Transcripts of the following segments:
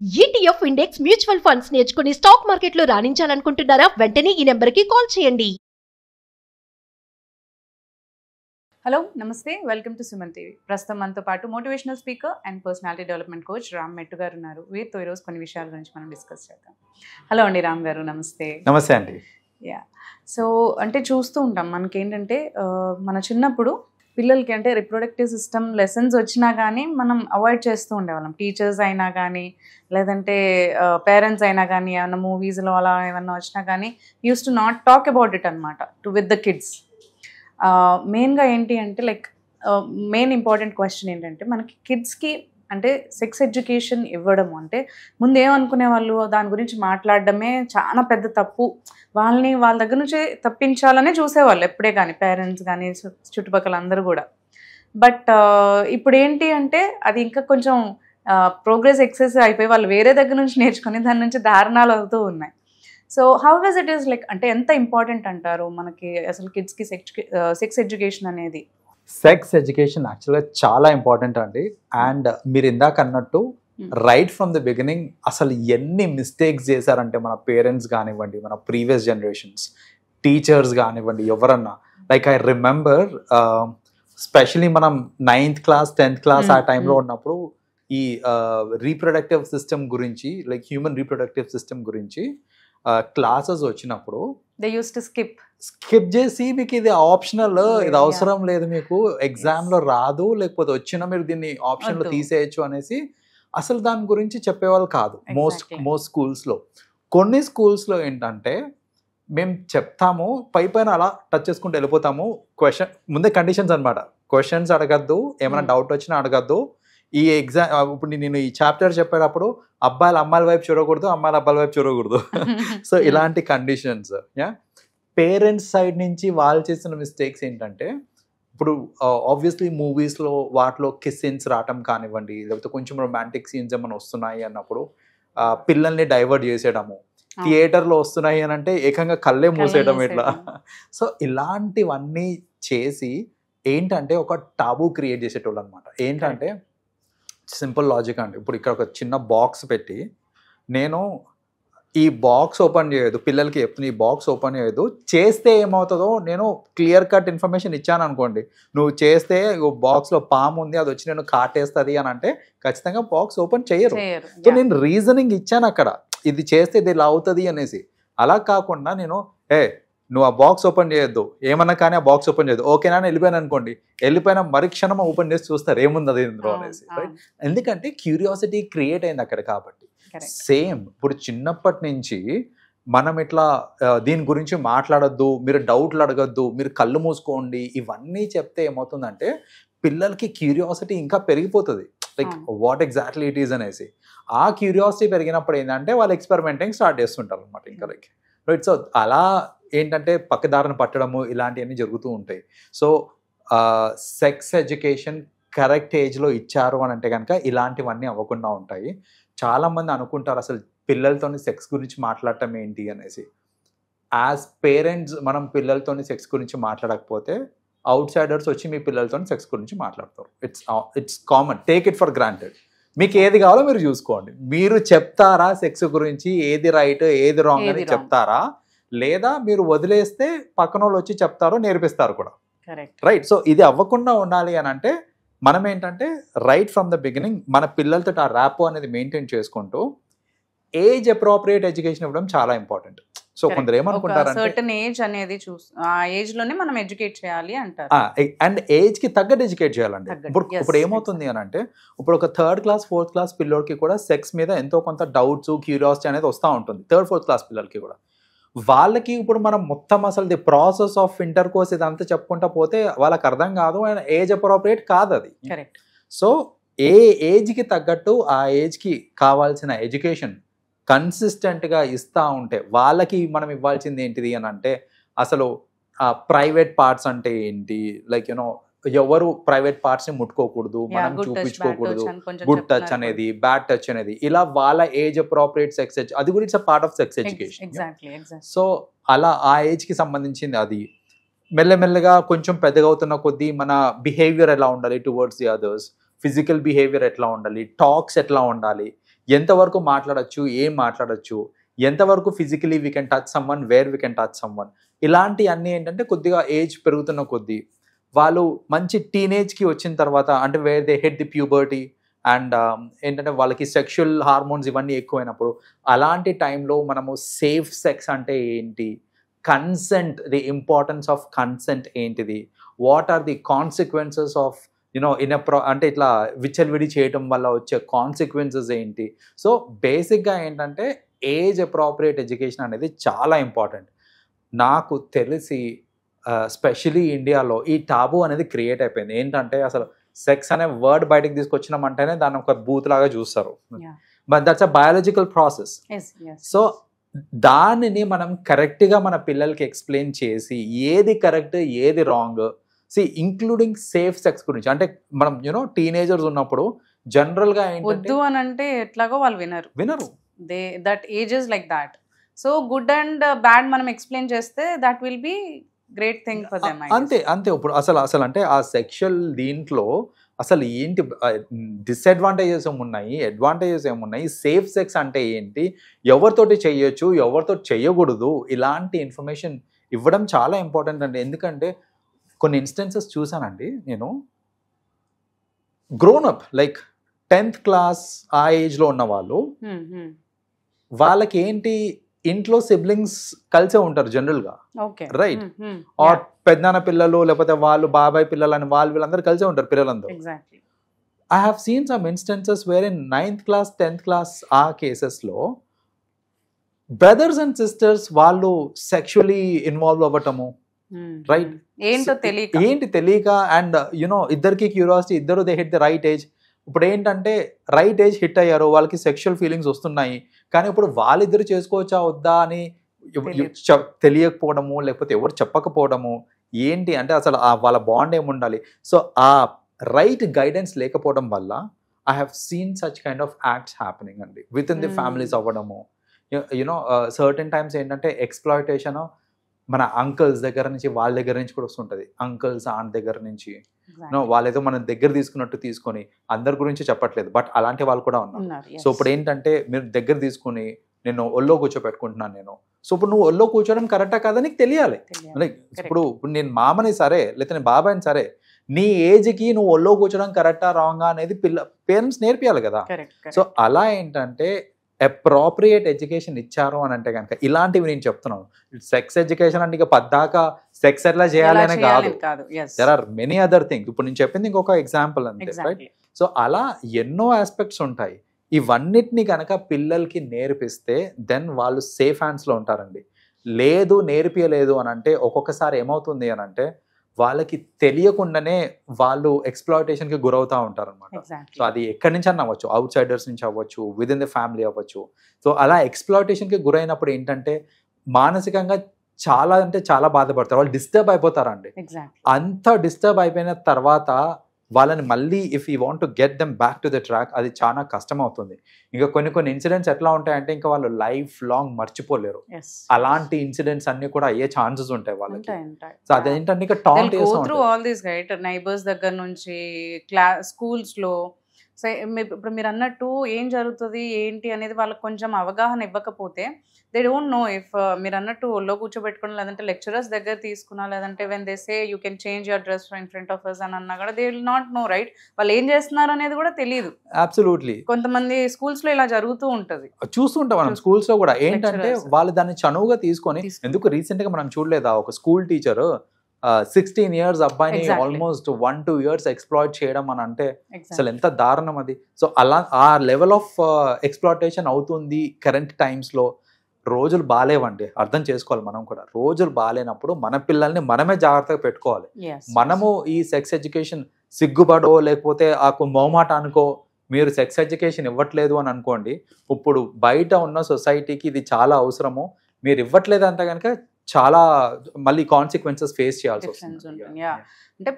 ETF index mutual funds నేర్చుకుని stock మార్కెట్లో రాణించాలనుకుంటున్నారా? వెంటనే ఈ నెంబర్కి కాల్ చేయండి. హలో నమస్తే, వెల్కమ్ టు సుమన్ టీవీ. ప్రస్తుతం మనతో పాటు motivational speaker and personality development coach Ram మెట్టు గారు ఉన్నారు. వీరితో ఈరోజు కొన్ని విషయాల గురించి మనం డిస్కస్ చేద్దాం. హలో అండి రామ్ గారు, నమస్తే. నమస్తే అండి. యా, సో అంటే చూస్తూ ఉంటాం మనకేంటంటే మన చిన్నప్పుడు పిల్లలకి అంటే రిప్రొడక్టివ్ సిస్టమ్ లెసన్స్ వచ్చినా కానీ మనం అవాయిడ్ చేస్తూ ఉండేవాళ్ళం. టీచర్స్ అయినా కానీ లేదంటే పేరెంట్స్ అయినా కానీ ఏమన్నా మూవీస్లో అలా ఏమన్నా వచ్చినా కానీ use to not talk about it అనమాట టు విత్ ద కిడ్స్. మెయిన్గా ఏంటి అంటే లైక్ మెయిన్ ఇంపార్టెంట్ క్వశ్చన్ ఏంటంటే మనకి కిడ్స్కి అంటే సెక్స్ ఎడ్యుకేషన్ ఇవ్వడము అంటే ముందు ఏమనుకునే వాళ్ళు దాని గురించి మాట్లాడడమే చాలా పెద్ద తప్పు, వాళ్ళని వాళ్ళ దగ్గర నుంచే తప్పించాలనే చూసేవాళ్ళు ఎప్పుడే కానీ పేరెంట్స్ కానీ చుట్టుపక్కల అందరూ కూడా. బట్ ఇప్పుడు ఏంటి అంటే అది ఇంకా కొంచెం ప్రోగ్రెస్ ఎక్సెస్ అయిపోయి వాళ్ళు వేరే దగ్గర నుంచి నేర్చుకొని దాని నుంచి దారుణాలు అవుతూ ఉన్నాయి. So how is it is like అంటే ఎంత ఇంపార్టెంట్ అంటారు మనకి అసలు కిడ్స్కి సెక్స్ ఎడ్యుకేషన్ అనేది? సెక్స్ ఎడ్యుకేషన్ యాక్చువల్గా చాలా ఇంపార్టెంట్ అండి. అండ్ మీరు ఇందాక అన్నట్టు రైట్ ఫ్రమ్ ద బిగినింగ్ అసలు ఎన్ని మిస్టేక్స్ చేశారంటే మన పేరెంట్స్ కానివ్వండి, మన ప్రీవియస్ జనరేషన్స్ టీచర్స్ కానివ్వండి, ఎవరన్నా లైక్ ఐ రిమెంబర్ స్పెషలీ మనం 9th క్లాస్ 10th క్లాస్ ఆ టైంలో ఉన్నప్పుడు ఈ రీప్రొడక్టివ్ సిస్టమ్ గురించి లైక్ హ్యూమన్ రీప్రొడక్టివ్ సిస్టమ్ గురించి క్లాసెస్ వచ్చినప్పుడు దే యూస్ టు స్కిప్ చేసి మీకు ఇది ఆప్షనల్, ఇది అవసరం లేదు, మీకు ఎగ్జామ్ లో రాదు, లేకపోతే వచ్చినా మీరు దీన్ని ఆప్షన్ లో తీసేయచ్చు అనేసి అసలు దాని గురించి చెప్పేవాళ్ళు కాదు మోస్ట్ స్కూల్స్ లో. కొన్ని స్కూల్స్ లో ఏంటంటే మేము చెప్తాము పైన అలా టచ్ చేసుకుంటూ వెళ్ళిపోతాము. క్వశ్చన్ ముందే కండిషన్స్ అనమాట, క్వశ్చన్స్ అడగద్దు, ఏమైనా డౌట్ వచ్చినా అడగద్దు. ఈ ఎగ్జామ్ ఇప్పుడు నేను ఈ చాప్టర్ చెప్పేటప్పుడు అబ్బాయిలు అమ్మాయిల వైపు చూడకూడదు, అమ్మాయిల అబ్బాయిల వైపు చూడకూడదు. సో ఇలాంటి కండిషన్స్. పేరెంట్స్ సైడ్ నుంచి వాళ్ళు చేసిన మిస్టేక్స్ ఏంటంటే ఇప్పుడు ఆబ్వియస్లీ మూవీస్లో వాటిలో కిస్ సీన్స్ రావటం కానివ్వండి, లేకపోతే కొంచెం రొమాంటిక్ సీన్స్ ఏమైనా వస్తున్నాయి అన్నప్పుడు పిల్లల్ని డైవర్ట్ చేసేయడము, థియేటర్లో వస్తున్నాయి అని అంటే ఏకంగా కళ్ళే మూసేయడం ఇట్లా. సో ఇలాంటివన్నీ చేసి ఏంటంటే ఒక టాబూ క్రియేట్ చేసేటోళ్ళు అనమాట. ఏంటంటే సింపుల్ లాజిక్ అండి, ఇప్పుడు ఇక్కడ ఒక చిన్న బాక్స్ పెట్టి నేను ఈ బాక్స్ ఓపెన్ చేయదు, పిల్లలకి చెప్తున్నా ఈ బాక్స్ ఓపెన్ చేయదు, చేస్తే ఏమవుతుందో నేను క్లియర్ కట్ ఇన్ఫర్మేషన్ ఇచ్చాను అనుకోండి, నువ్వు చేస్తే బాక్స్లో పాము ఉంది అది వచ్చి నేను కాటేస్తుంది అని అంటే ఖచ్చితంగా బాక్స్ ఓపెన్ చేయరు. సో నేను రీజనింగ్ ఇచ్చాను అక్కడ, ఇది చేస్తే ఇది ఇలా అవుతుంది అనేసి. అలా కాకుండా నేను నువ్వు ఆ బాక్స్ ఓపెన్ చేయొద్దు, ఏమన్నా కానీ ఆ బాక్స్ ఓపెన్ చేయదు, ఓకేనా వెళ్ళిపోయాను అనుకోండి, వెళ్ళిపోయిన మరుక్షణం ఓపెన్ చేసి చూస్తారు ఏముంది అది ఇందులో అనేసి. రైట్, ఎందుకంటే క్యూరియాసిటీ క్రియేట్ అయింది అక్కడ. కాబట్టి సేమ్ ఇప్పుడు చిన్నప్పటి నుంచి మనం ఇట్లా దీని గురించి మాట్లాడొద్దు, మీరు డౌట్లు అడగద్దు, మీరు కళ్ళు మూసుకోండి, ఇవన్నీ చెప్తే ఏమవుతుందంటే పిల్లలకి క్యూరియాసిటీ ఇంకా పెరిగిపోతుంది, like what exactly it is అనేసి. ఆ క్యూరియాసిటీ పెరిగినప్పుడు ఏంటంటే వాళ్ళు ఎక్స్పెరిమెంటింగ్ స్టార్ట్ చేస్తుంటారు అనమాట ఇంకా లైక్. రైట్, సో అలా ఏంటంటే పక్కదారిని పట్టడము ఇలాంటివన్నీ జరుగుతూ ఉంటాయి. సో సెక్స్ ఎడ్యుకేషన్ కరెక్ట్ ఏజ్లో ఇచ్చారు అని అంటే కనుక ఇలాంటివన్నీ అవ్వకుండా ఉంటాయి. చాలామంది అనుకుంటారు అసలు పిల్లలతోని సెక్స్ గురించి మాట్లాడటం ఏంటి అనేసి. యాజ్ పేరెంట్స్ మనం పిల్లలతోని సెక్స్ గురించి మాట్లాడకపోతే అవుట్ సైడర్స్ వచ్చి మీ పిల్లలతో సెక్స్ గురించి మాట్లాడతారు. It's common, take it for granted. మీకు ఏది కావాలో మీరు చూసుకోండి. మీరు చెప్తారా సెక్స్ గురించి, ఏది రైట్ ఏది రాంగ్ అని చెప్తారా, లేదా మీరు వదిలేస్తే పక్కన వాళ్ళు వచ్చి చెప్తారో నేర్పిస్తారు కూడా. రైట్, సో ఇది అవ్వకుండా ఉండాలి అని అంటే మనం ఏంటంటే రైట్ ఫ్రమ్ ద బిగినింగ్ మన పిల్లలతో ఆ ర్యాపో అనేది మెయింటైన్ చేసుకుంటూ ఏజ్ అప్రోప్రియేట్ ఎడ్యుకేషన్ ఇవ్వడం చాలా ఇంపార్టెంట్. సో కొందరు ఏమనుకుంటారంటే సర్టెన్ ఏజ్ అనేది ఆ ఏజ్ లోనే మనం ఎడ్యుకేట్ చేయాలి అంటారు. అండ్ ఏజ్ కి తగ్గట్టు ఎడ్యుకేట్ చేయాలండి. ఇప్పుడు ఏమవుతుంది అని అంటే ఇప్పుడు ఒక 3rd క్లాస్ 4th క్లాస్ పిల్లలకి కూడా సెక్స్ మీద ఎంతో కొంత డౌట్స్ క్యూరియాసిటీ అనేది వస్తూ ఉంటుంది. 3rd 4th క్లాస్ పిల్లలకి కూడా వాళ్ళకి ఇప్పుడు మనం మొత్తం అసలు the process of inter course ఇదంతా చెప్పుకుంటా పోతే వాళ్ళకి అర్థం కాదు, అండ్ ఏజ్ అప్రోప్రియేట్ కాదు అది. సో ఏ ఏజ్కి తగ్గట్టు ఆ ఏజ్కి కావాల్సిన ఎడ్యుకేషన్ కన్సిస్టెంట్గా ఇస్తూ ఉంటే వాళ్ళకి మనం ఇవ్వాల్సింది ఏంటిది అని అంటే అసలు ప్రైవేట్ పార్ట్స్ అంటే ఏంటి, లైక్ యూనో ఎవరు ప్రైవేట్ పార్ట్స్ ని ముట్టుకోకూడదు, మనం చూపించుకోకూడదు, గుడ్ టచ్ అనేది బ్యాడ్ టచ్ అనేది, ఇలా వాళ్ళ ఏజ్ అప్రోప్రియేట్ సెక్స్ అది కూడా it's a part of sex education. So అలా ఆ ఏజ్ కి సంబంధించింది అది. మెల్లమెల్లగా కొంచెం పెద్దగా అవుతున్న కొద్దీ మన బిహేవియర్ ఎలా ఉండాలి towards the others, physical behaviour ఎట్లా ఉండాలి, టాక్స్ ఎట్లా ఉండాలి, ఎంతవరకు మాట్లాడచ్చు, ఏం మాట్లాడచ్చు, ఎంతవరకు physically we can touch someone, where we can touch someone, ఇలాంటి అన్నీ ఏంటంటే కొద్దిగా ఏజ్ పెరుగుతున్న కొద్దీ వాళ్ళు మంచి టీనేజ్కి వచ్చిన తర్వాత అంటే where they head the puberty and ఏంటంటే వాళ్ళకి సెక్షువల్ హార్మోన్స్ ఇవన్నీ ఎక్కువైనప్పుడు అలాంటి టైంలో మనము సేఫ్ సెక్స్ అంటే ఏంటి, consent, the importance of consent ఏంటిది, what are the consequences of అంటే ఇట్లా విచ్చలవిడి చేయటం వల్ల వచ్చే కాన్సిక్వెన్సెస్ ఏంటి. సో బేసిక్గా ఏంటంటే ఏజ్ అప్రాప్రియేట్ ఎడ్యుకేషన్ అనేది చాలా ఇంపార్టెంట్. నాకు తెలిసి స్పెషలీ ఇండియాలో ఈ టాబు అనేది క్రియేట్ అయిపోయింది. ఏంటంటే అసలు సెక్స్ అనే వర్డ్ బయటకు తీసుకొచ్చినామంటేనే దాన్ని ఒక బూత్ లాగా చూస్తారు. But that's a biological process. So దానిని మనం కరెక్ట్గా మన పిల్లలకి ఎక్స్ప్లెయిన్ చేసి ఏది కరెక్ట్ ఏది రాంగ్, ఇంక్లూడింగ్ సేఫ్ సెక్స్ గురించి. అంటే మనం టీనేజర్స్ ఉన్నప్పుడు జనరల్గా వద్దు అని అంటే ఎట్లాగో వాళ్ళు వినరు. That ages like that. So good and bad మనం ఎక్స్ప్లెయిన్ చేస్తే that will be great thing for them. అంతే ఇప్పుడు అసలు అంటే ఆ సెక్షువల్ దీంట్లో అసలు ఏంటి డిసడ్వాంటేజెస్ ఏమున్నాయి, అడ్వాంటేజెస్ ఏమున్నాయి, సేఫ్ సెక్స్ అంటే ఏంటి, ఎవరితోటి చెయ్యొచ్చు ఎవరితో చెయ్యకూడదు, ఇలాంటి ఇన్ఫర్మేషన్ ఇవ్వడం చాలా ఇంపార్టెంట్ అండి. ఎందుకంటే కొన్ని ఇన్స్టెన్సెస్ చూసానండి నేను, గ్రోనప్ లైక్ 10th క్లాస్ ఆ ఏజ్లో ఉన్న వాళ్ళు, వాళ్ళకి ఏంటి ఇంట్లో సిబ్లింగ్స్ కలిసే ఉంటారు జనరల్గా, రైట్? ఆర్ పెద్దనాన్న పిల్లలు లేకపోతే వాళ్ళు బాబాయ్ పిల్లలు అని వీళ్ళందరూ కలిసే ఉంటారు పిల్లలందరూ. I have seen some instances where in 9th class 10th class ఆ కేసెస్లో బ్రదర్స్ అండ్ సిస్టర్స్ వాళ్ళు సెక్షువలీ ఇన్వాల్వ్ అవ్వటము, రైట్? ఏంటి తెలియక అండ్ ఇద్దరికి క్యూరియాసిటీ, ఇద్దరు they hit the right age. ఇప్పుడు ఏంటంటే రైట్ ఏజ్ హిట్ అయ్యారు, వాళ్ళకి సెక్షువల్ ఫీలింగ్స్ వస్తున్నాయి, కానీ ఇప్పుడు వాళ్ళిద్దరు చేసుకోవచ్చా వద్దా అని తెలియకపోవడము లేకపోతే ఎవరు చెప్పకపోవడము, ఏంటి అంటే అసలు వాళ్ళ బాండ్ ఏముండాలి. సో ఆ రైట్ గైడెన్స్ లేకపోవడం వల్ల I have seen such kind of acts happening అండి విత్ ఇన్ ది ఫ్యామిలీస్ అవ్వడము. సర్టెన్ టైమ్స్ ఏంటంటే ఎక్స్ప్లాయిటేషన్ మన అంకల్స్ దగ్గర నుంచి వాళ్ళ దగ్గర నుంచి కూడా వస్తుంటుంది, అంకల్స్ ఆంట్ దగ్గర నుంచి. వాళ్ళేదో మనం దగ్గర తీసుకున్నట్టు తీసుకొని అందరి గురించి చెప్పట్లేదు, బట్ అలాంటి వాళ్ళు కూడా ఉన్నారు. సో ఇప్పుడు ఏంటంటే మీరు దగ్గర తీసుకుని నేను ఒళ్ళో కూర్చోపెట్టుకుంటున్నాను నేను, సో ఇప్పుడు నువ్వు ఒళ్ళో కూర్చోవడం కరెక్టా కాదా నీకు తెలియాలి. లైక్ ఇప్పుడు నేను మామని సరే లేకపోతే నేను బాబాయిని సరే, నీ ఏజ్కి నువ్వు ఒళ్ళో కూర్చోవడం కరెక్టా రాంగా అనేది పేరెంట్స్ నేర్పియాలి కదా. సో అలా ఏంటంటే అప్రాప్రియేట్ ఎడ్యుకేషన్ ఇచ్చారు అని అంటే కనుక ఇలాంటివి నేను చెప్తున్నాను. సెక్స్ ఎడ్యుకేషన్ అంటే ఇక పద్దాక సెక్స్ ఎట్లా చేయాలి అనే కాదు, there are many other things. ఇప్పుడు నేను చెప్పింది ఇంకొక ఎగ్జాంపుల్ అంతే, రైట్? సో అలా ఎన్నో ఆస్పెక్ట్స్ ఉంటాయి. ఇవన్నిటిని కనుక పిల్లలకి నేర్పిస్తే దెన్ వాళ్ళు సేఫ్ హ్యాండ్స్లో ఉంటారండి. లేదు నేర్పియలేదు అని అంటే ఒక్కొక్కసారి ఏమవుతుంది అని అంటే వాళ్ళకి తెలియకుండానే వాళ్ళు ఎక్స్ప్లాయిటేషన్కి గురవుతూ ఉంటారు అనమాట. సో అది ఎక్కడి నుంచి అన్న అవ్వచ్చు, అవుట్ సైడర్స్ నుంచి అవ్వచ్చు, విత్ ఇన్ ద ఫ్యామిలీ అవ్వచ్చు. సో అలా ఎక్స్ప్లాయిటేషన్కి గురైనప్పుడు ఏంటంటే మానసికంగా చాలా అంటే చాలా బాధపడతారు, వాళ్ళు డిస్టర్బ్ అయిపోతారండి. అంత డిస్టర్బ్ అయిపోయిన తర్వాత వాళ్ళని మళ్ళీ if you want to get them back to the track అది చాలా కష్టం అవుతుంది. ఇంకా కొన్ని ఇన్సిడెంట్స్ ఎట్లా ఉంటాయంటే ఇంకా వాళ్ళు లైఫ్ లాంగ్ మర్చిపోలేరు. అలాంటి ఇన్సిడెంట్స్ అన్ని కూడా అయ్యే ఛాన్సెస్ ఉంటాయి వాళ్ళకి. సో అదేంటంటే ఇంకా టాంట్ నైబర్స్ దగ్గర నుంచి స్కూల్స్ లో. సో ఇప్పుడు మీరు అన్నట్టు ఏం జరుగుతుంది ఏంటి అనేది వాళ్ళకి కొంచెం అవగాహన ఇవ్వకపోతే దే డోంట్ నో. ఇఫ్ మీరు అన్నట్టు ఒళ్ళో కూర్చోబెట్టుకున్నా లేదంటే లెక్చరర్స్ దగ్గర తీసుకున్నా లేదంటే when they say you can change your dress in front of us అని అన్నా కూడా they will not know, right? వాళ్ళు ఏం చేస్తున్నారు అనేది కూడా తెలియదు. అబ్సల్యూట్లీ. కొంతమంది స్కూల్స్ లో ఇలా జరుగుతూ ఉంటది, చూస్తుంటాం మనం స్కూల్స్ లో కూడా. ఏంటంటే వాళ్ళు దాన్ని చనువుగా తీసుకొని, ఎందుకు రీసెంట్ గా మనం చూడలేదా ఒక స్కూల్ టీచర్ 16 years అబ్బాయిని ఆల్మోస్ట్ 1-2 years ఎక్స్ప్లాయిట్ చేయడం అని అంటే అసలు ఎంత దారుణం అది. సో అలా ఆ లెవెల్ ఆఫ్ ఎక్స్ప్లాయిటేషన్ అవుతుంది కరెంట్ టైమ్స్ లో. రోజులు బాగాలేవండి, అర్థం చేసుకోవాలి మనం కూడా. రోజులు బాగాలేనప్పుడు మన పిల్లల్ని మనమే జాగ్రత్తగా పెట్టుకోవాలి. మనము ఈ సెక్స్ ఎడ్యుకేషన్ సిగ్గుపడో లేకపోతే ఆ మొహమాటానికో మీరు సెక్స్ ఎడ్యుకేషన్ ఇవ్వట్లేదు అని అనుకోండి, ఇప్పుడు బయట ఉన్న సొసైటీకి ఇది చాలా అవసరము. మీరు ఇవ్వట్లేదు అంటే కనుక చాలా మళ్ళీ కాన్సిక్వెన్సెస్ ఫేస్ చేయాల్సి వస్తుంది. అంటే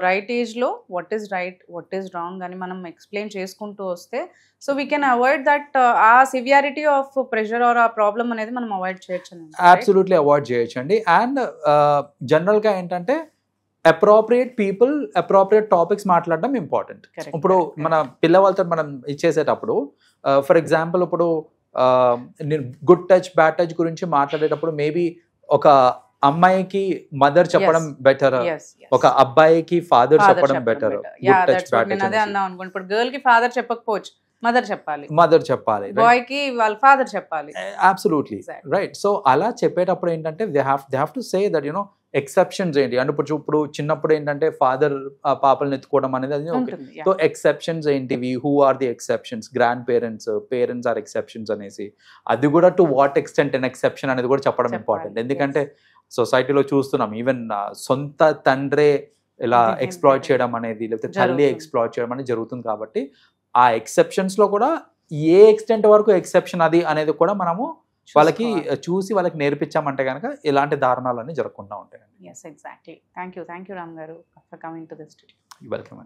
రైట్ ఏజ్ లో what is right what is wrong అని మనం ఎక్స్ప్లెయిన్ చేసుకుంటూ వస్తే so we can avoid that ఆ సివియారిటీ ఆఫ్ ప్రెషర్ ఆర్ ఆ ప్రాబ్లమ్ అనేది మనం అవాయిడ్ చేయొచ్చు. అబ్సల్యూట్లీ అవాయిడ్ చేయొచ్చు అండి. అండ్ జనరల్గా ఏంటంటే అప్రోప్రియేట్ పీపుల్ అప్రోప్రియేట్ టాపిక్స్ మాట్లాడడం ఇంపార్టెంట్. ఇప్పుడు మన పిల్లవాళ్ళతో మనం ఇచ్చేసేటప్పుడు ఫర్ ఎగ్జాంపుల్ ఇప్పుడు నేను గుడ్ టచ్ బ్యాడ్ టచ్ గురించి మాట్లాడేటప్పుడు మేబీ ఒక అమ్మాయికి మదర్ చెప్పడం బెటర్, ఒక అబ్బాయికి ఫాదర్ చెప్పడం బెటర్. గుడ్ టచ్ బ్యాడ్ నేను అదే అందాం అనుకోండి. ఇప్పుడు గర్ల్ కి ఫాదర్ చెప్పకపోవచ్చు, మదర్ చెప్పాలి, బాయ్ కి వాళ్ళ ఫాదర్ చెప్పాలి. Absolutely right. సో అలా చెప్పేటప్పుడు ఏంటంటే they have to say that you know exceptions ఏంటి అంటే ఇప్పుడు చిన్నప్పుడు ఏంటంటే ఫాదర్ పాపల్ని ఎత్తుకోవడం అనేది అది ఓకే. సో ఎక్సెప్షన్స్ ఏంటివి, who are the exceptions, grandparents are exceptions అనేసి, అది కూడా to what extent an exception అనేది కూడా చెప్పడం ఇంపార్టెంట్. ఎందుకంటే సొసైటీలో చూస్తున్నాం ఈవెన్ సొంత తండ్రే ఇలా ఎక్స్ప్లాయిట్ చేయడం అనేది, లేకపోతే తల్లి ఎక్స్ప్లాయిట్ చేయడం అనేది జరుగుతుంది. కాబట్టి ఆ ఎక్సెప్షన్స్ లో కూడా ఏ ఎక్స్టెంట్ వరకు ఎక్సెప్షన్ అది అనేది కూడా మనము వాళ్ళకి చూసి వాళ్ళకి నేర్పించామంటే కనుక ఇలాంటి దారుణాలన్నీ జరగకుండా ఉంటాయి. Yes, exactly. Thank you, Ram garu, for coming to the studio. You're welcome.